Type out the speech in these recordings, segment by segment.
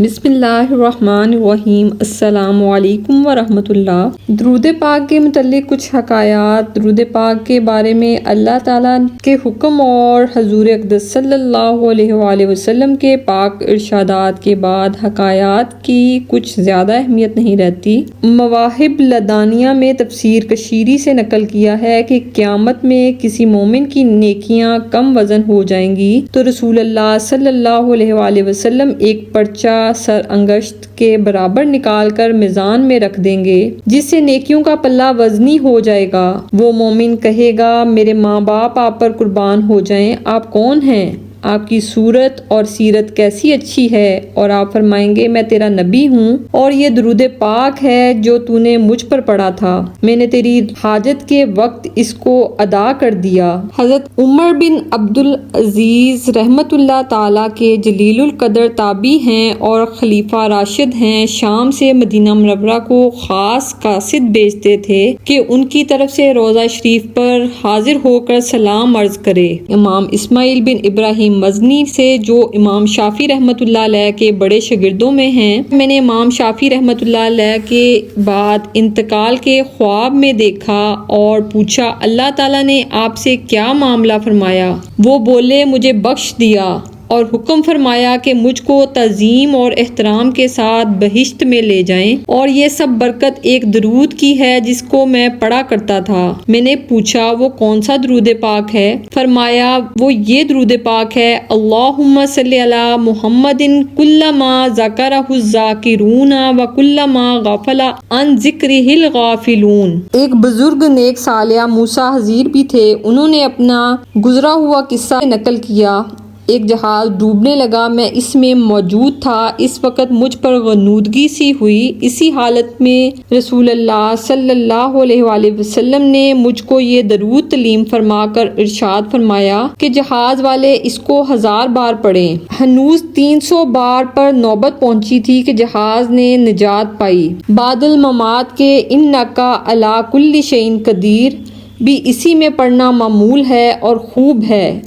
بسم اللہ الرحمن الرحیم۔ السلام علیکم ورحمۃ اللہ۔ درود پاک کے متعلق کچھ حکایات۔ درود پاک کے بارے میں اللہ تعالیٰ کے حکم اور حضور اقدس صلی اللہ علیہ وآلہ وسلم کے پاک ارشادات کے بعد حکایات کی کچھ زیادہ اہمیت نہیں رہتی۔ مواہب لدانیہ میں تفسیر کشیری سے نقل کیا ہے کہ قیامت میں کسی مومن کی نیکیاں کم وزن ہو جائیں گی تو رسول اللہ صلی اللہ علیہ وآلہ وسلم ایک پرچہ سر انگشت کے برابر نکال کر میزان میں رکھ دیں گے، جس سے نیکیوں کا پلہ وزنی ہو جائے گا۔ وہ مومن کہے گا، میرے ماں باپ آپ پر قربان ہو جائیں، آپ کون ہیں؟ آپ کی صورت اور سیرت کیسی اچھی ہے؟ اور آپ فرمائیں گے، میں تیرا نبی ہوں اور یہ درود پاک ہے جو تو نے مجھ پر پڑھا تھا، میں نے تیری حاجت کے وقت اس کو ادا کر دیا۔ حضرت عمر بن عبدالعزیز رحمۃ اللہ تعالیٰ کے جلیل القدر تابعی ہیں اور خلیفہ راشد ہیں، شام سے مدینہ منورہ کو خاص قاصد بھیجتے تھے کہ ان کی طرف سے روضہ شریف پر حاضر ہو کر سلام عرض کرے۔ امام اسماعیل بن ابراہیم مزنی سے، جو امام شافعی رحمۃ اللہ علیہ کے بڑے شاگردوں میں ہیں، میں نے امام شافعی رحمۃ اللہ علیہ کے بعد انتقال کے خواب میں دیکھا اور پوچھا، اللہ تعالیٰ نے آپ سے کیا معاملہ فرمایا؟ وہ بولے، مجھے بخش دیا اور حکم فرمایا کہ مجھ کو تعظیم اور احترام کے ساتھ بہشت میں لے جائیں، اور یہ سب برکت ایک درود کی ہے جس کو میں پڑھا کرتا تھا۔ میں نے پوچھا، وہ کون سا درود پاک ہے؟ فرمایا، وہ یہ درود پاک ہے، اللہم صلی علی محمد کلما ذکرہ الذاکرون وکلما غفل عن ذکرہ الغافلون۔ ایک بزرگ نیک صالح موسیٰ حضیر بھی تھے، انہوں نے اپنا گزرا ہوا قصہ نقل کیا۔ ایک جہاز ڈوبنے لگا، میں اس میں موجود تھا، اس وقت مجھ پر غنودگی سی ہوئی۔ اسی حالت میں رسول اللہ صلی اللہ علیہ وآلہ وسلم نے مجھ کو یہ درود تعلیم فرما کر ارشاد فرمایا کہ جہاز والے اس کو 1000 بار پڑھیں۔ ہنوز 300 بار پر نوبت پہنچی تھی کہ جہاز نے نجات پائی۔ بعد الممات کے انکا علی کل شیء قدیر بھی اسی میں پڑھنا معمول ہے اور خوب ہے۔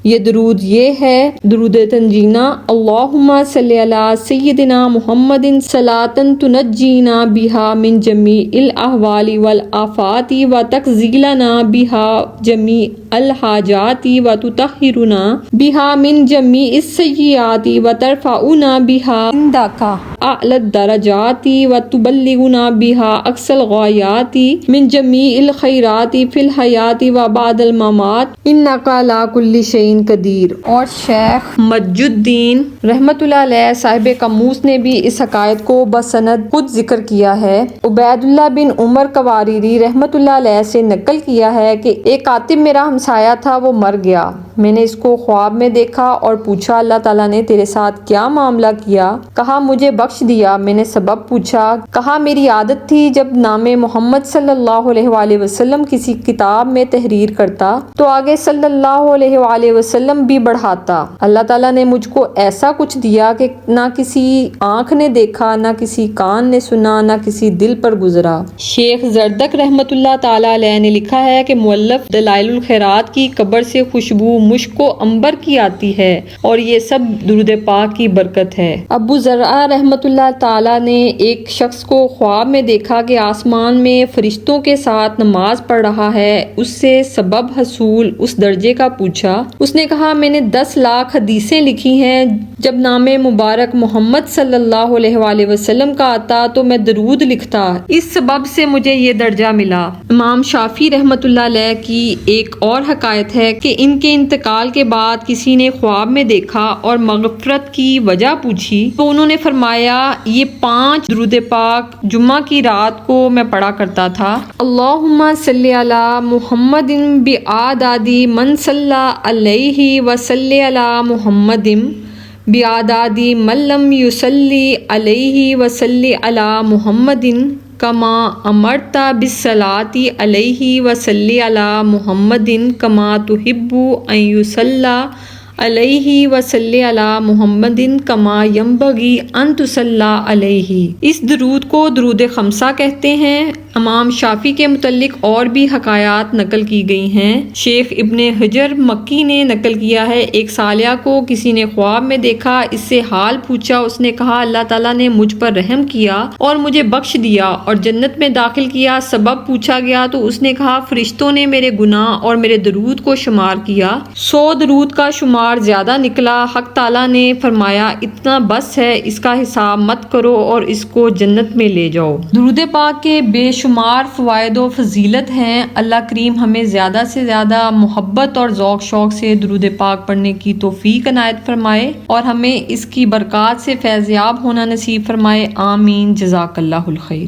یہ درود یہ ہے، درود تنجینا، اللہم صلی علی سیدنا محمد صلاۃ تنجینا بہا من جمیع الاحوال والآفات وتقضیلنا بہا جمیع الحاجات وتطہرنا بہا من جمیع السیئات وترفعنا بہا عندک اعلی الدرجات وتبلغنا بہا اقصی الغایات من جمیع الخیرات فی الحیاۃ وبعد الممات انک علی کل شیء قدیر۔ اور شیخ مجد الدین رحمۃ اللہ علیہ صاحب قاموس نے بھی اس حکایت کو بسند خود ذکر کیا ہے۔ عبید اللہ بن عمر قواریری رحمۃ اللہ علیہ سے نقل کیا ہے کہ ایک کاتب میرا ہمسایہ تھا، وہ مر گیا۔ میں نے اس کو خواب میں دیکھا اور پوچھا، اللہ تعالیٰ نے تیرے ساتھ کیا معاملہ کیا؟ کہا، مجھے بخش دیا۔ میں نے سبب پوچھا، کہا، میری عادت تھی جب نام محمد صلی اللہ علیہ وآلہ وسلم کسی کتاب میں تحریر کرتا تو آگے صلی اللہ علیہ وآلہ وسلم بھی بڑھاتا۔ اللہ تعالیٰ نے مجھ کو ایسا کچھ دیا کہ نہ کسی آنکھ نے دیکھا، نہ کسی کان نے سنا، نہ کسی دل پر گزرا۔ شیخ زردق رحمۃ اللہ تعالیٰ علیہ نے لکھا ہے کہ مؤلف دلائل الخیرات کی قبر سے خوشبو مشک و عنبر کی آتی ہے اور یہ سب درود پاک کی برکت ہے۔ ابو زرعہ رحمۃ اللہ تعالیٰ نے ایک شخص کو خواب میں دیکھا کہ آسمان میں فرشتوں کے ساتھ نماز پڑھ رہا ہے۔ اس سے سبب حصول اس درجے کا پوچھا۔ اس نے کہا، میں نے 10 لاکھ حدیثیں لکھی ہیں، جب نام مبارک محمد صلی اللہ علیہ وآلہ وسلم کا آتا تو میں درود لکھتا، اس سبب سے مجھے یہ درجہ ملا۔ امام شافعی رحمۃ اللہ علیہ کی ایک اور حکایت ہے کہ ان کے انتقال کے بعد کسی نے خواب میں دیکھا اور مغفرت کی وجہ پوچھی تو انہوں نے فرمایا، یہ 5 درود پاک جمعہ کی رات کو میں پڑھا کرتا تھا۔ اللہم صلی علی محمد بعدد من صلی علیہ وصلی علی محمد بعدد من لم یصلی علیہ وصلی علی محمد کما امرت بالصلاۃ علیہ وصلی علی محمد کما تحب ان یصلی علیہ وصلی علی محمد کما ینبغی ان تصلی علیہ۔ اس درود کو درود خمسہ کہتے ہیں۔ امام شافعی کے متعلق اور بھی حکایات نقل کی گئی ہیں۔ شیخ ابن حجر مکی نے نقل کیا ہے، ایک صالحہ کو کسی نے خواب میں دیکھا، اس سے حال پوچھا، اس نے کہا اللہ تعالیٰ نے مجھ پر رحم کیا اور مجھے بخش دیا اور جنت میں داخل کیا۔ سبب پوچھا گیا تو اس نے کہا فرشتوں نے میرے گناہ اور میرے درود کو شمار کیا، 100 درود کا شمار زیادہ نکلا۔ حق تعالیٰ نے فرمایا اتنا بس ہے، اس کا حساب مت کرو اور اس کو جنت میں لے جاؤ۔ درود پاک کے بے شمار فوائد و فضیلت ہیں۔ اللہ کریم ہمیں زیادہ سے زیادہ محبت اور ذوق شوق سے درود پاک پڑھنے کی توفیق عنایت فرمائے اور ہمیں اس کی برکات سے فیض یاب ہونا نصیب فرمائے۔ آمین۔ جزاک اللہ الخیر۔